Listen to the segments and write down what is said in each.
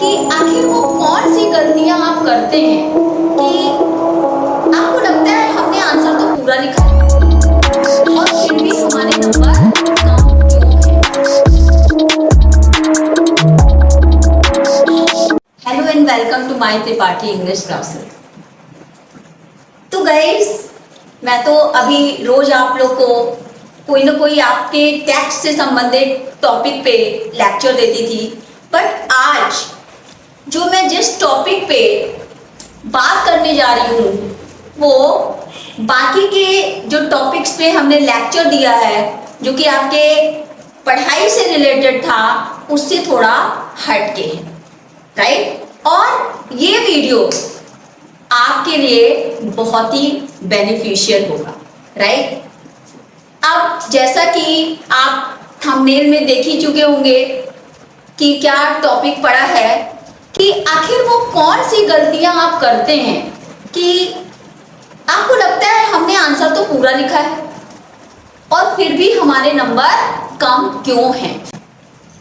कि आखिर वो कौन सी गलतियां आप करते हैं कि आपको लगता है हमने आंसर तो पूरा लिखा है और फिर भी हमारे नंबर कम क्यों हैं। Hello and welcome to my Tripathi English classes. तो गाइस, मैं तो अभी रोज आप लोग को कोई ना कोई आपके टेक्स्ट से संबंधित टॉपिक पे लेक्चर देती थी, बट आज जो मैं जिस टॉपिक पे बात करने जा रही हूँ वो बाकी के जो टॉपिक्स पे हमने लेक्चर दिया है, जो कि आपके पढ़ाई से रिलेटेड था, उससे थोड़ा हट के है, राइट। और ये वीडियो आपके लिए बहुत ही बेनिफिशियल होगा, राइट। अब जैसा कि आप थंबनेल में देख ही चुके होंगे कि क्या टॉपिक पढ़ा है कि आखिर वो कौन सी गलतियां आप करते हैं कि आपको लगता है हमने आंसर तो पूरा लिखा है और फिर भी हमारे नंबर कम क्यों हैं।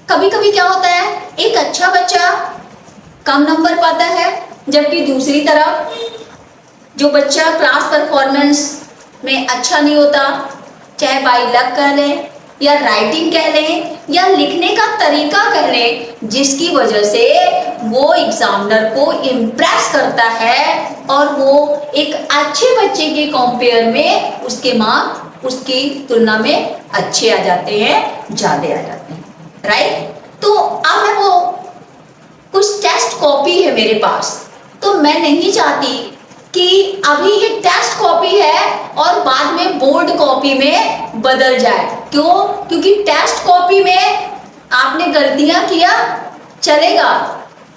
कभी कभी क्या होता है, एक अच्छा बच्चा कम नंबर पाता है, जबकि दूसरी तरफ जो बच्चा क्लास परफॉर्मेंस में अच्छा नहीं होता, चाहे बाई लक कह लें या राइटिंग कह लें या लिखने का तरीका कह लें, जिसकी वजह से वो एग्जामिनर को इम्प्रेस करता है और वो एक अच्छे बच्चे के कंपेयर में उसके मार्क्स उसकी तुलना में अच्छे आ जाते हैं, ज़्यादा आ जाते हैं, राइट। तो अब मैं वो कुछ टेस्ट कॉपी है मेरे पास, तो मैं नहीं चाहती कि अभी ये टेस्ट कॉपी है और बाद में बोर्ड कॉपी में बदल जाए। क्यों? क्योंकि टेस्ट कॉपी में आपने गलतियां किया चलेगा,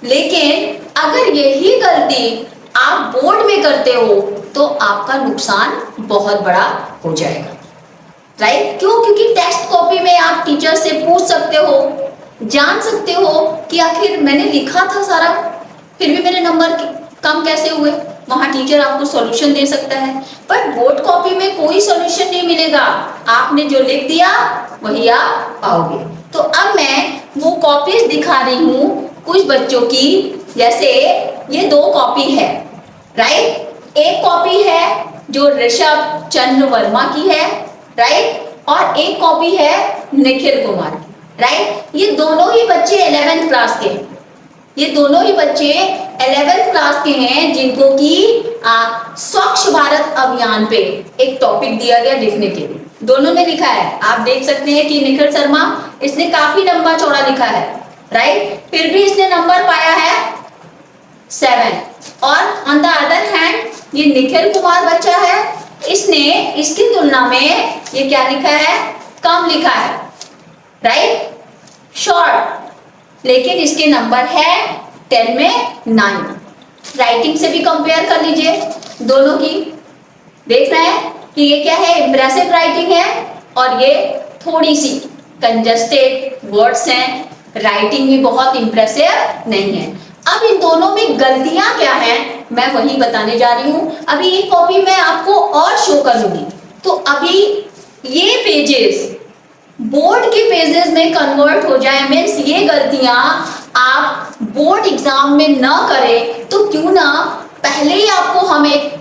लेकिन अगर यही गलती आप बोर्ड में करते हो तो आपका नुकसान बहुत बड़ा हो जाएगा, राइट। क्यों? क्योंकि टेस्ट कॉपी में आप टीचर से पूछ सकते हो, जान सकते हो कि आखिर मैंने लिखा था सारा, फिर भी मेरे नंबर कम कैसे हुए। वहाँ टीचर आपको सॉल्यूशन दे सकता है, पर बोर्ड कॉपी में कोई सॉल्यूशन नहीं मिलेगा, आपने जो लिख दिया वही आप पाओगे। तो अब मैं वो कॉपीज दिखा रही हूँ कुछ बच्चों की, जैसे ये दो कॉपी है, राइट। एक कॉपी है जो ऋषभ चंद्र वर्मा की है, राइट, और एक कॉपी है निखिल कुमार की, राइट। ये दोनों ही बच्चे 11th क्लास के हैं, ये दोनों ही बच्चे 11th क्लास के हैं, जिनको कि स्वच्छ भारत अभियान पे एक टॉपिक दिया गया लिखने के लिए। दोनों ने लिखा है, आप देख सकते हैं कि निखिल शर्मा, इसने काफी लंबा चौड़ा लिखा है, राइट, फिर भी इसने नंबर पाया है 7। और ऑन द अदर हैंड ये निखिल कुमार बच्चा है, इसने इसकी तुलना में ये क्या लिखा है, कम लिखा है, राइट, शॉर्ट, लेकिन इसके नंबर है 10 में 9। राइटिंग से भी कंपेयर कर लीजिए दोनों की, देख रहे हैं कि ये क्या है, इंप्रेसिव राइटिंग है और ये थोड़ी सी कंजस्टेड वर्ड्स हैं, राइटिंग भी बहुत इंप्रेसिव नहीं है। अब इन दोनों में गलतियां क्या हैं मैं वही बताने जा रही हूं। अभी ये कॉपी मैं आपको और शो करूंगी, तो अभी ये पेजेस बोर्ड के पेजेस में कन्वर्ट हो जाए, मीन्स ये गलतियां आप बोर्ड एग्जाम में न करें, तो क्यों ना पहले ही आपको हम एक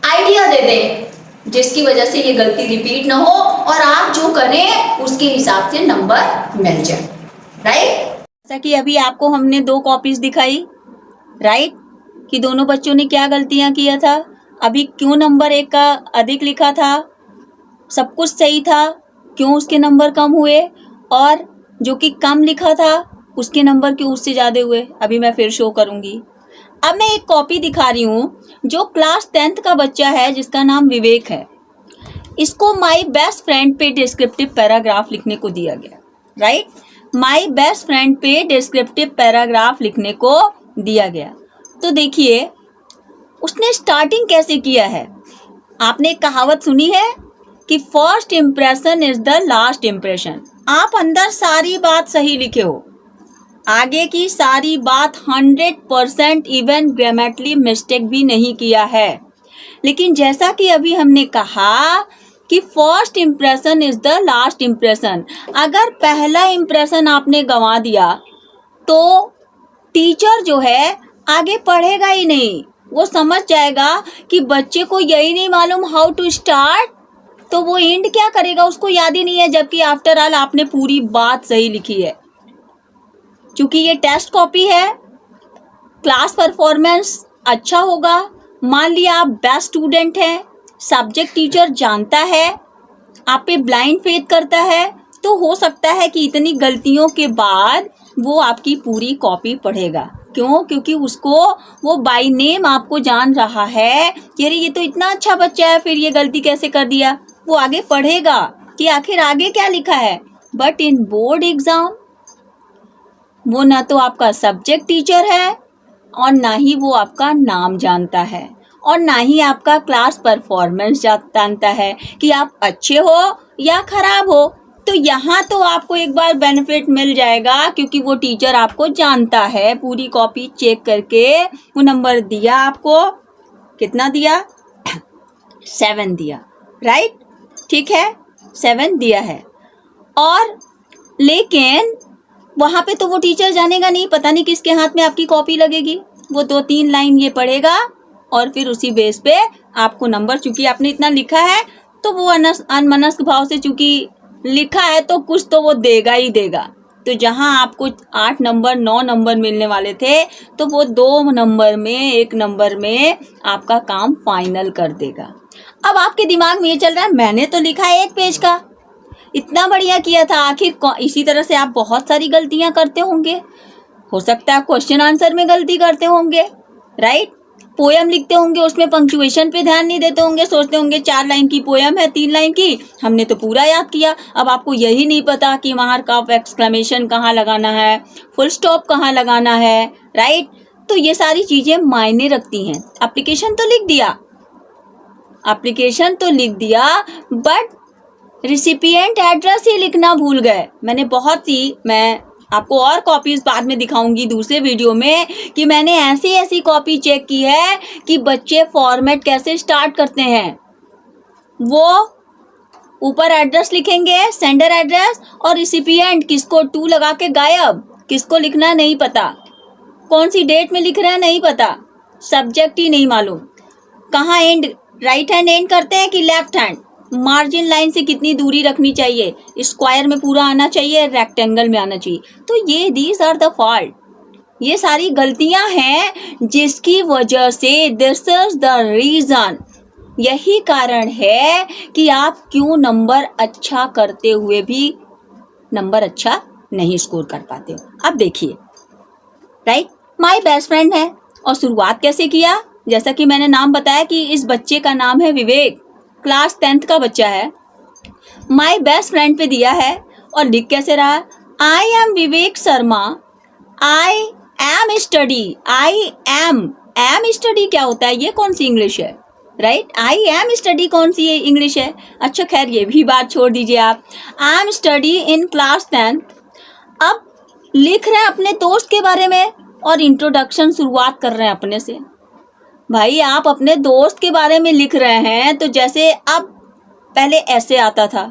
आइडिया दे दें जिसकी वजह से ये गलती रिपीट ना हो और आप जो करें उसके हिसाब से नंबर मिल जाए, राइट। जैसा कि अभी आपको हमने दो कॉपीज दिखाई, राइट, कि दोनों बच्चों ने क्या गलतियां किया था। अभी क्यों नंबर एक का अधिक लिखा था, सब कुछ सही था, क्यों उसके नंबर कम हुए, और जो कि कम लिखा था उसके नंबर क्यों उससे ज़्यादा हुए, अभी मैं फिर शो करूँगी। अब मैं एक कॉपी दिखा रही हूँ जो क्लास 10th का बच्चा है, जिसका नाम विवेक है। इसको माई बेस्ट फ्रेंड पे डिस्क्रिप्टिव पैराग्राफ लिखने को दिया गया, राइट, माई बेस्ट फ्रेंड पे डिस्क्रिप्टिव पैराग्राफ लिखने को दिया गया। तो देखिए उसने स्टार्टिंग कैसे किया है। आपने कहावत सुनी है कि first impression is the last impression. आप अंदर सारी बात सही लिखे हो, आगे की सारी बात 100% इवन ग्रामेटिकली मिस्टेक भी नहीं किया है, लेकिन जैसा कि अभी हमने कहा कि first impression is the last impression, अगर पहला इम्प्रेशन आपने गंवा दिया तो टीचर जो है आगे पढ़ेगा ही नहीं, वो समझ जाएगा कि बच्चे को यही नहीं मालूम हाउ टू स्टार्ट, तो वो एंड क्या करेगा, उसको याद ही नहीं है, जबकि आफ्टर ऑल आपने पूरी बात सही लिखी है। क्योंकि ये टेस्ट कॉपी है, क्लास परफॉर्मेंस अच्छा होगा। मान लिया आप बेस्ट स्टूडेंट हैं, सब्जेक्ट टीचर जानता है, आप पे ब्लाइंड फेथ करता है, तो हो सकता है कि इतनी गलतियों के बाद वो आपकी पूरी कॉपी पढ़ेगा। क्यों? क्योंकि उसको वो बाय नेम आपको जान रहा है कि अरे ये तो इतना अच्छा बच्चा है, फिर ये गलती कैसे कर दिया। वो आगे पढ़ेगा कि आखिर आगे क्या लिखा है। बट इन बोर्ड एग्जाम वो ना तो आपका सब्जेक्ट टीचर है और ना ही वो आपका नाम जानता है और ना ही आपका क्लास परफॉर्मेंस जानता है कि आप अच्छे हो या खराब हो। तो यहाँ तो आपको एक बार बेनिफिट मिल जाएगा क्योंकि वो टीचर आपको जानता है। पूरी कॉपी चेक करके वो नंबर दिया आपको, कितना दिया? 7 दिया, राइट? ठीक है, 7 दिया है। और लेकिन वहाँ पे तो वो टीचर जानेगा नहीं, पता नहीं किसके हाथ में आपकी कॉपी लगेगी। वो 2-3 लाइन ये पढ़ेगा और फिर उसी बेस पे आपको नंबर, चूंकि आपने इतना लिखा है तो वो अनमनस्क भाव से चूंकि लिखा है तो कुछ तो वो देगा ही देगा। तो जहाँ आपको 8 नंबर 9 नंबर मिलने वाले थे तो वो 2 नंबर में 1 नंबर में आपका काम फाइनल कर देगा। अब आपके दिमाग में ये चल रहा है मैंने तो लिखा है 1 पेज का, इतना बढ़िया किया था, आखिर इसी तरह से आप बहुत सारी गलतियां करते होंगे। हो सकता है क्वेश्चन आंसर में गलती करते होंगे, राइट? पोयम लिखते होंगे, उसमें पंक्चुएशन पे ध्यान नहीं देते होंगे, सोचते होंगे 4 लाइन की पोयम है, 3 लाइन की, हमने तो पूरा याद किया। अब आपको यही नहीं पता कि वहाँ का एक्सक्लेमेशन कहाँ लगाना है, फुल स्टॉप कहाँ लगाना है, राइट? तो ये सारी चीज़ें मायने रखती हैं। एप्लीकेशन तो लिख दिया बट रिसिपिएंट एड्रेस ही लिखना भूल गए। मैं आपको और कॉपीज बाद में दिखाऊंगी दूसरे वीडियो में कि मैंने ऐसी कॉपी चेक की है कि बच्चे फॉर्मेट कैसे स्टार्ट करते हैं। वो ऊपर एड्रेस लिखेंगे, सेंडर एड्रेस, और रिसिपिएंट किसको 2 लगा के गायब, किसको लिखना नहीं पता, कौन सी डेट में लिख रहे हैं नहीं पता, सब्जेक्ट ही नहीं मालूम, कहाँ एंड, राइट हैंड एंड करते हैं कि लेफ्ट हैंड, मार्जिन लाइन से कितनी दूरी रखनी चाहिए, स्क्वायर में पूरा आना चाहिए, रेक्टेंगल में आना चाहिए। तो ये दीज आर द फॉल्ट, ये सारी गलतियां हैं जिसकी वजह से दिस इज द रीजन, यही कारण है कि आप क्यों नंबर अच्छा करते हुए भी नंबर अच्छा नहीं स्कोर कर पाते हो। अब देखिए, राइट, माय बेस्ट फ्रेंड है और शुरुआत कैसे किया, जैसा कि मैंने नाम बताया कि इस बच्चे का नाम है विवेक, क्लास 10th का बच्चा है। माय बेस्ट फ्रेंड पे दिया है और लिख कैसे रहा, I am Vivek Sharma, I am study, am study क्या होता है, ये कौन सी इंग्लिश है, राइट? आई एम स्टडी कौन सी इंग्लिश है? अच्छा खैर ये भी बात छोड़ दीजिए आप, आई am study in class 10th। अब लिख रहे हैं अपने दोस्त के बारे में और इंट्रोडक्शन शुरुआत कर रहे हैं अपने से। भाई आप अपने दोस्त के बारे में लिख रहे हैं तो जैसे अब पहले ऐसे आता था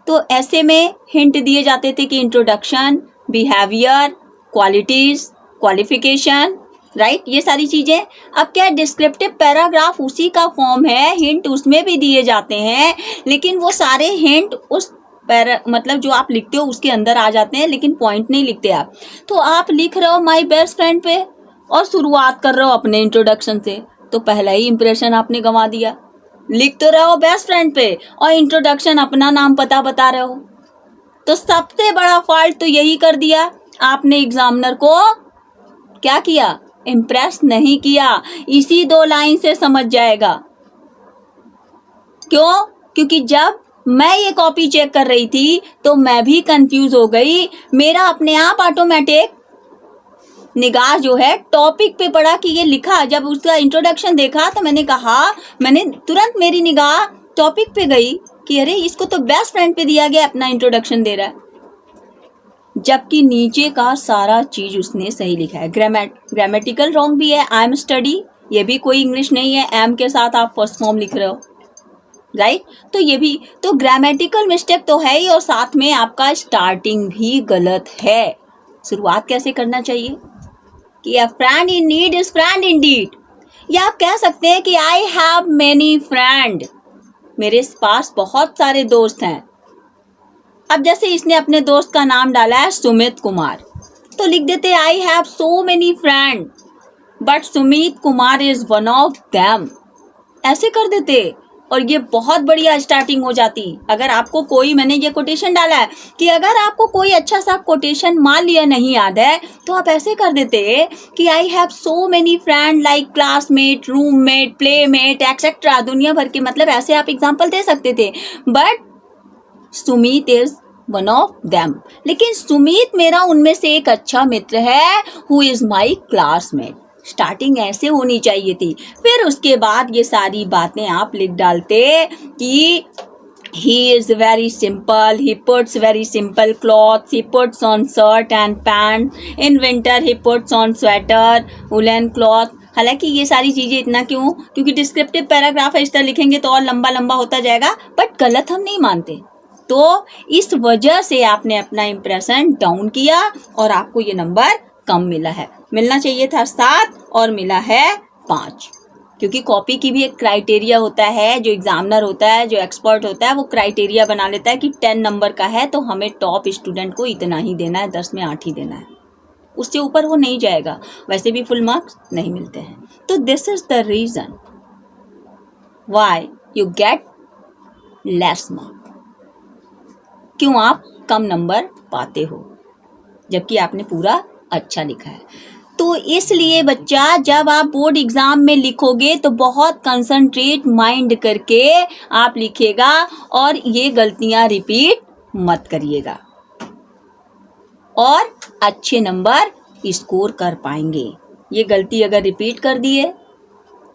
तो ऐसे में हिंट दिए जाते थे कि introduction, behaviour, qualities, qualification, right, ये सारी चीज़ें। अब क्या डिस्क्रिप्टिव पैराग्राफ उसी का फॉर्म है, हिंट उसमें भी दिए जाते हैं, लेकिन वो सारे हिंट उस मतलब जो आप लिखते हो उसके अंदर आ जाते हैं, लेकिन पॉइंट नहीं लिखते आप। तो आप लिख रहे हो माय बेस्ट फ्रेंड पे और शुरुआत कर रहे हो अपने इंट्रोडक्शन से, तो पहला ही इंप्रेशन आपने गंवा दिया। लिख तो रहे हो बेस्ट फ्रेंड पे और इंट्रोडक्शन अपना नाम पता बता रहे हो, तो सबसे बड़ा फॉल्ट तो यही कर दिया आपने, एग्जामिनर को क्या किया, इम्प्रेस नहीं किया। इसी 2 लाइन से समझ जाएगा। क्यों? क्योंकि जब मैं ये कॉपी चेक कर रही थी तो मैं भी कंफ्यूज हो गई, मेरा अपने आप ऑटोमेटिक निगाह जो है टॉपिक पे पड़ा कि ये लिखा, जब उसका इंट्रोडक्शन देखा तो मैंने तुरंत मेरी निगाह टॉपिक पे गई कि अरे इसको तो बेस्ट फ्रेंड पे दिया गया, अपना इंट्रोडक्शन दे रहा है, जबकि नीचे का सारा चीज उसने सही लिखा है। ग्रामेटिकल रॉन्ग भी है, आई एम स्टडी, ये भी कोई इंग्लिश नहीं है, एम के साथ आप फर्स्ट फॉर्म लिख रहे हो, राइट? तो ये भी तो ग्रामेटिकल मिस्टेक तो है ही, और साथ में आपका स्टार्टिंग भी गलत है। शुरुआत कैसे करना चाहिए, कि a friend in need is friend in deed, या आप कह सकते हैं कि आई हैव मेनी फ्रेंड, मेरे पास बहुत सारे दोस्त हैं। अब जैसे इसने अपने दोस्त का नाम डाला है सुमित कुमार, तो लिख देते I have so many friend but Sumit Kumar is one of them, ऐसे कर देते और ये बहुत बढ़िया स्टार्टिंग हो जाती। अगर आपको कोई, मैंने ये कोटेशन डाला है कि अगर आपको कोई अच्छा सा कोटेशन मान लिया नहीं याद है तो आप ऐसे कर देते कि I have so many friend like classmate, roommate, playmate etcetera, दुनिया भर के, मतलब ऐसे आप एग्जाम्पल दे सकते थे। But Sumit is one of them, लेकिन सुमित मेरा उनमें से एक अच्छा मित्र है, who is my classmate. Starting ऐसे होनी चाहिए थी। फिर उसके बाद ये सारी बातें आप लिख डालते कि he is very simple, he puts very simple clothes, he puts on shirt and pants, in winter he puts on sweater, woolen cloth। हालांकि ये सारी चीजें इतना क्यों, क्योंकि डिस्क्रिप्टिव पैराग्राफ है, इस तरह लिखेंगे तो और लंबा लंबा होता जाएगा, बट गलत हम नहीं मानते। तो इस वजह से आपने अपना इंप्रेशन डाउन किया और आपको ये नंबर कम मिला है। मिलना चाहिए था 7 और मिला है 5, क्योंकि कॉपी की भी एक क्राइटेरिया होता है। जो एग्जामिनर होता है, जो एक्सपर्ट होता है, वो क्राइटेरिया बना लेता है कि 10 नंबर का है तो हमें टॉप स्टूडेंट को इतना ही देना है, 10 में 8 ही देना है, उससे ऊपर वो नहीं जाएगा, वैसे भी फुल मार्क्स नहीं मिलते हैं। तो this is the reason why you get less marks, क्यों आप कम नंबर पाते हो जबकि आपने पूरा अच्छा लिखा है। तो इसलिए बच्चा, जब आप बोर्ड एग्जाम में लिखोगे तो बहुत कंसंट्रेट माइंड करके आप लिखेगा और ये गलतियां रिपीट मत करिएगा और अच्छे नंबर स्कोर कर पाएंगे। ये गलती अगर रिपीट कर दिए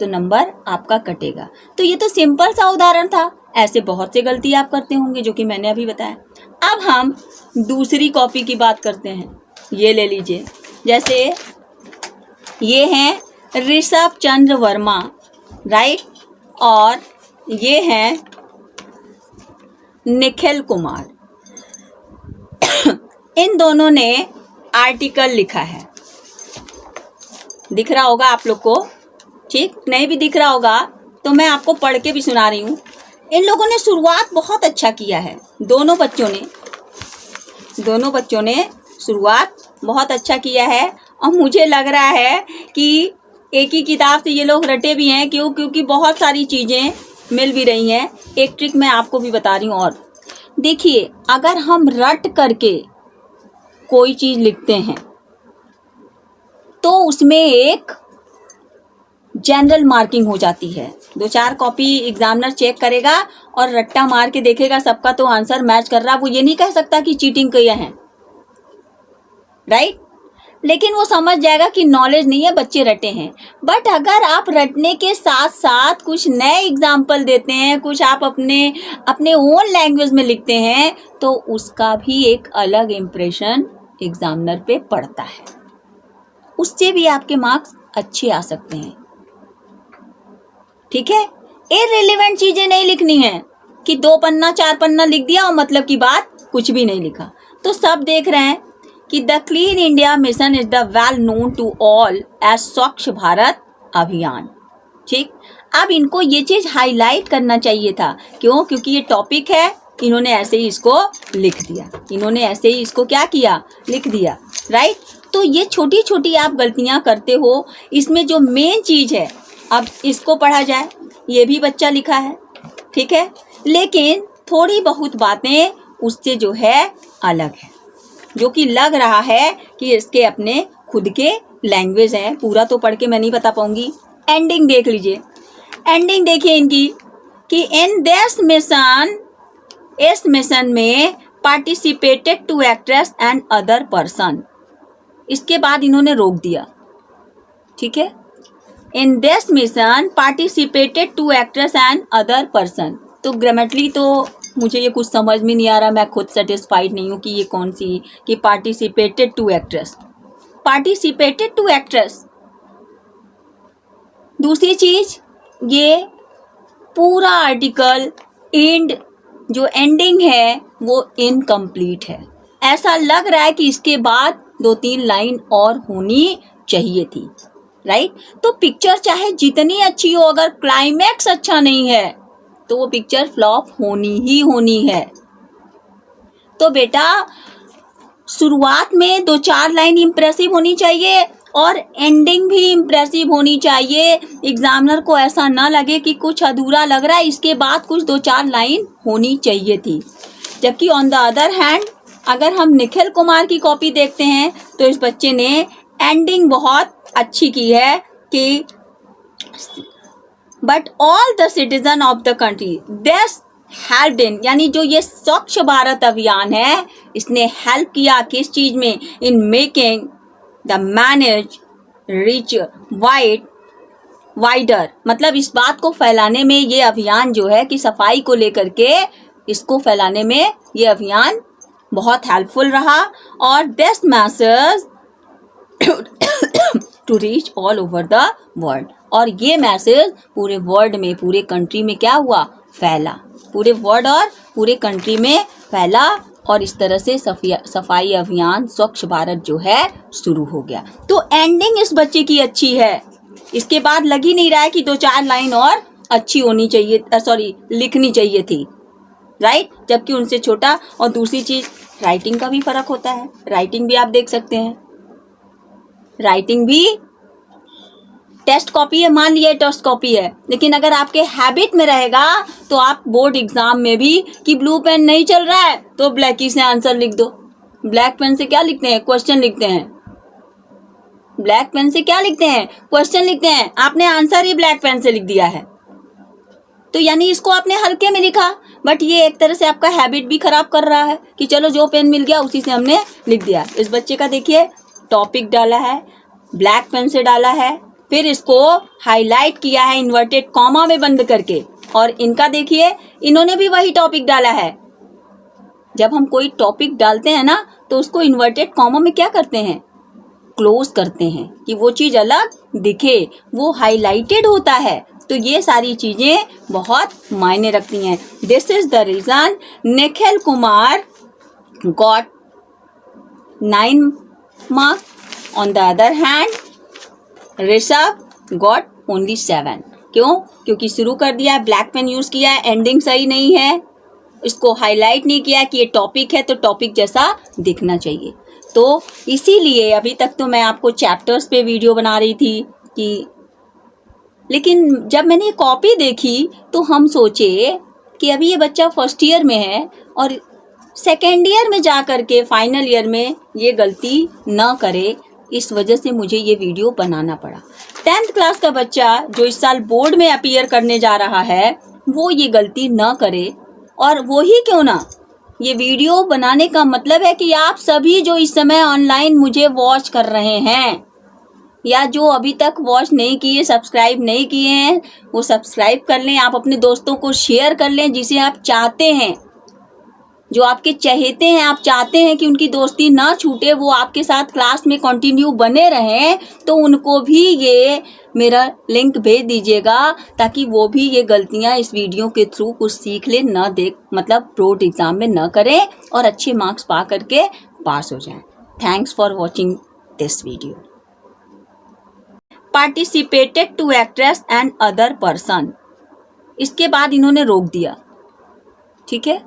तो नंबर आपका कटेगा। तो ये तो सिंपल सा उदाहरण था, ऐसे बहुत से गलती आप करते होंगे जो कि मैंने अभी बताया। अब हम दूसरी कॉपी की बात करते हैं। ये ले लीजिए, जैसे ये हैं ऋषभ चंद्र वर्मा, राइट, और ये हैं निखिल कुमार। इन दोनों ने आर्टिकल लिखा है, दिख रहा होगा आप लोग को, ठीक, नहीं भी दिख रहा होगा तो मैं आपको पढ़ के भी सुना रही हूँ। इन लोगों ने शुरुआत बहुत अच्छा किया है, दोनों बच्चों ने शुरुआत बहुत अच्छा किया है और मुझे लग रहा है कि एक ही किताब से ये लोग रटे भी हैं, क्योंकि बहुत सारी चीज़ें मिल भी रही हैं। एक ट्रिक मैं आपको भी बता रही हूँ। और देखिए, अगर हम रट करके कोई चीज़ लिखते हैं तो उसमें एक जनरल मार्किंग हो जाती है। 2-4 कॉपी एग्जामिनर चेक करेगा और रट्टा मार के देखेगा सबका तो आंसर मैच कर रहा, वो ये नहीं कह सकता कि चीटिंग किया है, राइट, लेकिन वो समझ जाएगा कि नॉलेज नहीं है, बच्चे रटे हैं। बट अगर आप रटने के साथ साथ कुछ नए एग्जाम्पल देते हैं, कुछ आप अपने ओन लैंग्वेज में लिखते हैं, तो उसका भी एक अलग इम्प्रेशन एग्जामिनर पे पड़ता है, उससे भी आपके मार्क्स अच्छे आ सकते हैं। ठीक है, इररिलेवेंट चीजें नहीं लिखनी है कि 2 पन्ना 4 पन्ना लिख दिया और मतलब की बात कुछ भी नहीं लिखा। तो सब देख रहे हैं कि the clean India mission is the well known to all as Swachh Bharat अभियान। ठीक, अब इनको ये चीज हाईलाइट करना चाहिए था। क्यों? क्योंकि ये टॉपिक है, इन्होंने ऐसे ही इसको लिख दिया, इन्होंने ऐसे ही इसको क्या किया, लिख दिया, राइट। तो ये छोटी छोटी आप गलतियां करते हो, इसमें जो मेन चीज है, अब इसको पढ़ा जाए, ये भी बच्चा लिखा है, ठीक है, लेकिन थोड़ी बहुत बातें उससे जो है अलग है, जो कि लग रहा है कि इसके अपने खुद के लैंग्वेज हैं। पूरा तो पढ़ के मैं नहीं बता पाऊंगी। एंडिंग देख लीजिए, एंडिंग देखिए इनकी कि इन दिस मिशन, इस मिशन में participated two actress and other person, इसके बाद इन्होंने रोक दिया, ठीक है। In this mission participated two actress and other person, तो ग्रामेटिकली तो मुझे ये कुछ समझ में नहीं आ रहा, मैं खुद सेटिस्फाइड नहीं हूँ कि ये कौन सी, कि participated two actress, participated two actress. दूसरी चीज, ये पूरा आर्टिकल एंड जो एंडिंग है वो इनकम्प्लीट है। ऐसा लग रहा है कि इसके बाद 2-3 लाइन और होनी चाहिए थी, राइट। तो पिक्चर चाहे जितनी अच्छी हो, अगर क्लाइमैक्स अच्छा नहीं है तो वो पिक्चर फ्लॉप होनी ही होनी है। तो बेटा शुरुआत में 2-4 लाइन इम्प्रेसिव होनी चाहिए और एंडिंग भी इम्प्रेसिव होनी चाहिए। एग्जामिनर को ऐसा ना लगे कि कुछ अधूरा लग रहा है, इसके बाद कुछ 2-4 लाइन होनी चाहिए थी। जबकि ऑन द अदर हैंड अगर हम निखिल कुमार की कॉपी देखते हैं तो इस बच्चे ने एंडिंग बहुत अच्छी की है कि but all the citizen of the country this helped इन, यानी जो ये स्वच्छ भारत अभियान है इसने हेल्प किया किस चीज में, in making the manage rich wider, मतलब इस बात को फैलाने में ये अभियान जो है कि सफाई को लेकर के इसको फैलाने में ये अभियान बहुत हेल्पफुल रहा और this message to reach all over the world, और ये मैसेज पूरे वर्ल्ड में, पूरे कंट्री में क्या हुआ, फैला, पूरे वर्ल्ड और पूरे कंट्री में फैला और इस तरह से सफाई अभियान स्वच्छ भारत जो है शुरू हो गया। तो एंडिंग इस बच्चे की अच्छी है, इसके बाद लग ही नहीं रहा है कि 2-4 लाइन और अच्छी होनी चाहिए, लिखनी चाहिए थी, राइट। जबकि उनसे छोटा, और दूसरी चीज राइटिंग का भी फर्क होता है, राइटिंग भी आप देख सकते हैं, राइटिंग भी टेस्ट कॉपी है, मान लिया टेस्ट कॉपी है, लेकिन अगर आपके हैबिट में रहेगा तो आप बोर्ड एग्जाम में भी कि ब्लू पेन नहीं चल रहा है तो ब्लैकी से आंसर लिख दो। ब्लैक पेन से क्या लिखते हैं, क्वेश्चन लिखते हैं, ब्लैक पेन से क्या लिखते हैं, क्वेश्चन लिखते हैं, आपने आंसर ही ब्लैक पेन से लिख दिया है, तो यानी इसको आपने हल्के में लिखा, बट ये एक तरह से आपका हैबिट भी खराब कर रहा है कि चलो जो पेन मिल गया उसी से हमने लिख दिया। इस बच्चे का देखिए टॉपिक डाला है, ब्लैक पेन से डाला है, फिर इसको हाईलाइट किया है इन्वर्टेड कॉमा में बंद करके, और इनका देखिए इन्होंने भी वही टॉपिक डाला है। जब हम कोई टॉपिक डालते हैं ना तो उसको इन्वर्टेड कॉमा में क्या करते हैं, क्लोज करते हैं कि वो चीज अलग दिखे, वो हाईलाइटेड होता है। तो ये सारी चीजें बहुत मायने रखती हैं। This is the reason Nikhil Kumar got 9 marks, on the other hand Rishabh got only 7। क्यों? क्योंकि शुरू कर दिया है, ब्लैक पेन यूज किया है, एंडिंग सही नहीं है, इसको हाईलाइट नहीं किया कि ये टॉपिक है तो टॉपिक जैसा दिखना चाहिए। तो इसीलिए अभी तक तो मैं आपको चैप्टर्स पे वीडियो बना रही थी कि, लेकिन जब मैंने ये कॉपी देखी तो हम सोचे कि अभी ये बच्चा फर्स्ट ईयर में है और सेकेंड ईयर में जा कर के फाइनल ईयर में ये गलती न करे, इस वजह से मुझे ये वीडियो बनाना पड़ा। 10th क्लास का बच्चा जो इस साल बोर्ड में अपीयर करने जा रहा है वो ये गलती न करे, और वो ही क्यों ना, ये वीडियो बनाने का मतलब है कि आप सभी जो इस समय ऑनलाइन मुझे वॉच कर रहे हैं या जो अभी तक वॉच नहीं किए, सब्सक्राइब नहीं किए हैं, वो सब्सक्राइब कर लें, आप अपने दोस्तों को शेयर कर लें जिसे आप चाहते हैं, जो आपके चहेते हैं, आप चाहते हैं कि उनकी दोस्ती ना छूटे, वो आपके साथ क्लास में कंटिन्यू बने रहें, तो उनको भी ये मेरा लिंक भेज दीजिएगा ताकि वो भी ये गलतियां इस वीडियो के थ्रू कुछ सीख ले, ना देख मतलब बोर्ड एग्जाम में न करें और अच्छे मार्क्स पा करके पास हो जाएं। Thanks for watching this video. Participated two actress and other person, इसके बाद इन्होंने रोक दिया, ठीक है।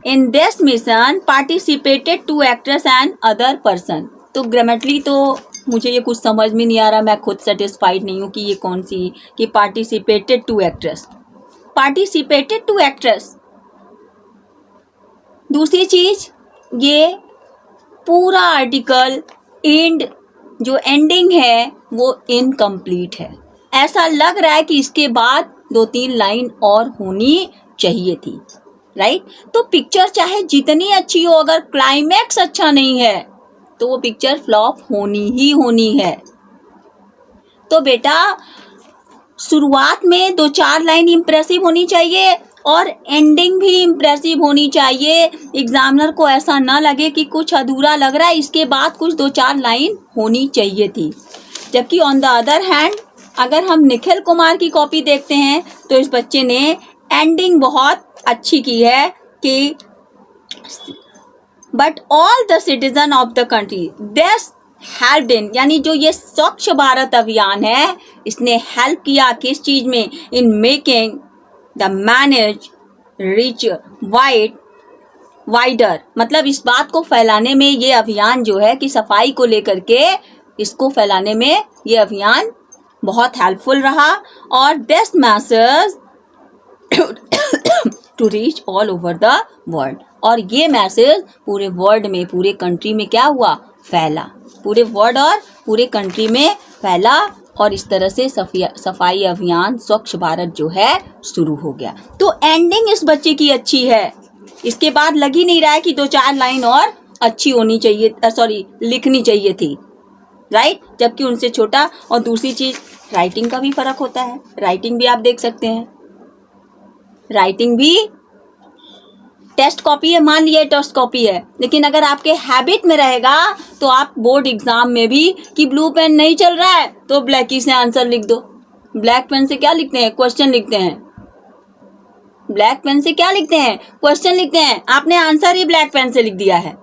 In this mission participated two actress and other person, तो ग्रामेटिकली तो मुझे ये कुछ समझ में नहीं आ रहा, मैं खुद सेटिस्फाइड नहीं हूँ कि ये कौन सी, कि participated two actress, participated two actress. दूसरी चीज, ये पूरा आर्टिकल एंड जो एंडिंग है वो इनकम्प्लीट है, ऐसा लग रहा है कि इसके बाद 2-3 लाइन और होनी चाहिए थी, राइट। तो पिक्चर चाहे जितनी अच्छी हो, अगर क्लाइमैक्स अच्छा नहीं है तो वो पिक्चर फ्लॉप होनी ही होनी है। तो बेटा शुरुआत में 2-4 लाइन इम्प्रेसिव होनी चाहिए और एंडिंग भी इम्प्रेसिव होनी चाहिए। एग्जामिनर को ऐसा ना लगे कि कुछ अधूरा लग रहा है, इसके बाद कुछ 2-4 लाइन होनी चाहिए थी। जबकि ऑन द अदर हैंड अगर हम निखिल कुमार की कॉपी देखते हैं तो इस बच्चे ने एंडिंग बहुत अच्छी की है कि but all the citizen of the country this helped इन, यानी जो ये स्वच्छ भारत अभियान है इसने हेल्प किया किस चीज में, in making the manage reach wider, मतलब इस बात को फैलाने में ये अभियान जो है कि सफाई को लेकर के इसको फैलाने में ये अभियान बहुत हेल्पफुल रहा और best message to reach all over the world, और ये मैसेज पूरे वर्ल्ड में, पूरे कंट्री में क्या हुआ, फैला, पूरे वर्ल्ड और पूरे कंट्री में फैला और इस तरह से सफाई अभियान स्वच्छ भारत जो है शुरू हो गया। तो एंडिंग इस बच्चे की अच्छी है, इसके बाद लग ही नहीं रहा है कि 2-4 लाइन और अच्छी होनी चाहिए, लिखनी चाहिए थी, राइट, जबकि उनसे छोटा। और दूसरी चीज राइटिंग का भी फर्क होता है, राइटिंग भी आप देख सकते हैं, राइटिंग भी टेस्ट कॉपी है, मान लिया टेस्ट कॉपी है, लेकिन अगर आपके हैबिट में रहेगा तो आप बोर्ड एग्जाम में भी कि ब्लू पेन नहीं चल रहा है तो ब्लैकी से आंसर लिख दो। ब्लैक पेन से क्या लिखते हैं, क्वेश्चन लिखते हैं, ब्लैक पेन से क्या लिखते हैं, क्वेश्चन लिखते हैं, आपने आंसर ही ब्लैक पेन से लिख दिया है,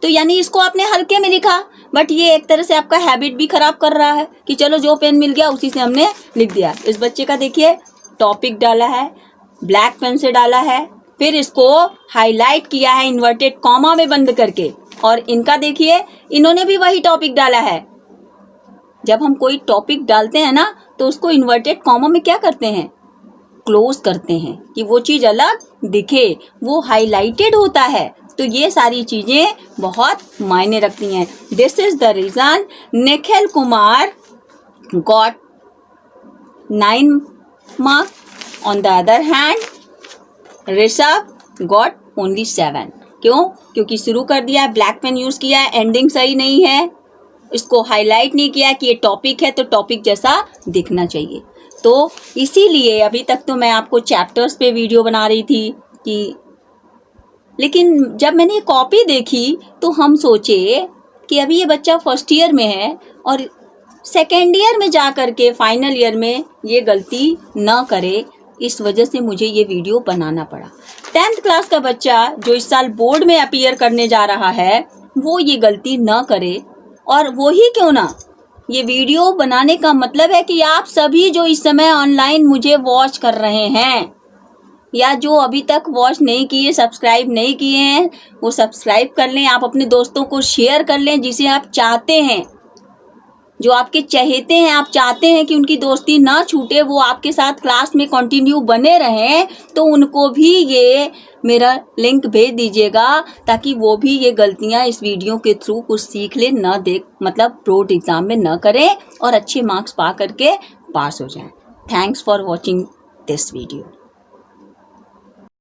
तो यानी इसको आपने हल्के में लिखा, बट ये एक तरह से आपका हैबिट भी खराब कर रहा है कि चलो जो पेन मिल गया उसी से हमने लिख दिया। इस बच्चे का देखिए टॉपिक डाला है, ब्लैक पेन से डाला है, फिर इसको हाईलाइट किया है इन्वर्टेड कॉमा में बंद करके, और इनका देखिए इन्होंने भी वही टॉपिक डाला है। जब हम कोई टॉपिक डालते हैं ना तो उसको इन्वर्टेड कॉमा में क्या करते हैं, क्लोज करते हैं कि वो चीज अलग दिखे, वो हाईलाइटेड होता है। तो ये सारी चीजें बहुत मायने रखती हैं। This is the reason Nikhil Kumar got 9 marks, on the other hand Rishabh got only 7। क्यों? क्योंकि शुरू कर दिया है, ब्लैक पेन यूज किया है, एंडिंग सही नहीं है, इसको हाईलाइट नहीं किया कि ये टॉपिक है तो टॉपिक जैसा दिखना चाहिए। तो इसीलिए अभी तक तो मैं आपको चैप्टर्स पे वीडियो बना रही थी कि, लेकिन जब मैंने ये कॉपी देखी तो हम सोचे कि अभी ये बच्चा फर्स्ट ईयर में है और सेकेंड ईयर में जा कर के फाइनल ईयर में ये गलती न करे, इस वजह से मुझे ये वीडियो बनाना पड़ा। 10th क्लास का बच्चा जो इस साल बोर्ड में अपीयर करने जा रहा है वो ये गलती न करे, और वो ही क्यों ना, ये वीडियो बनाने का मतलब है कि आप सभी जो इस समय ऑनलाइन मुझे वॉच कर रहे हैं या जो अभी तक वॉच नहीं किए, सब्सक्राइब नहीं किए हैं, वो सब्सक्राइब कर लें, आप अपने दोस्तों को शेयर कर लें जिसे आप चाहते हैं, जो आपके चहेते हैं, आप चाहते हैं कि उनकी दोस्ती ना छूटे, वो आपके साथ क्लास में कंटिन्यू बने रहें, तो उनको भी ये मेरा लिंक भेज दीजिएगा ताकि वो भी ये गलतियां इस वीडियो के थ्रू कुछ सीख ले, न देख मतलब बोर्ड एग्जाम में न करें और अच्छे मार्क्स पा करके पास हो जाएं। Thanks for watching this video.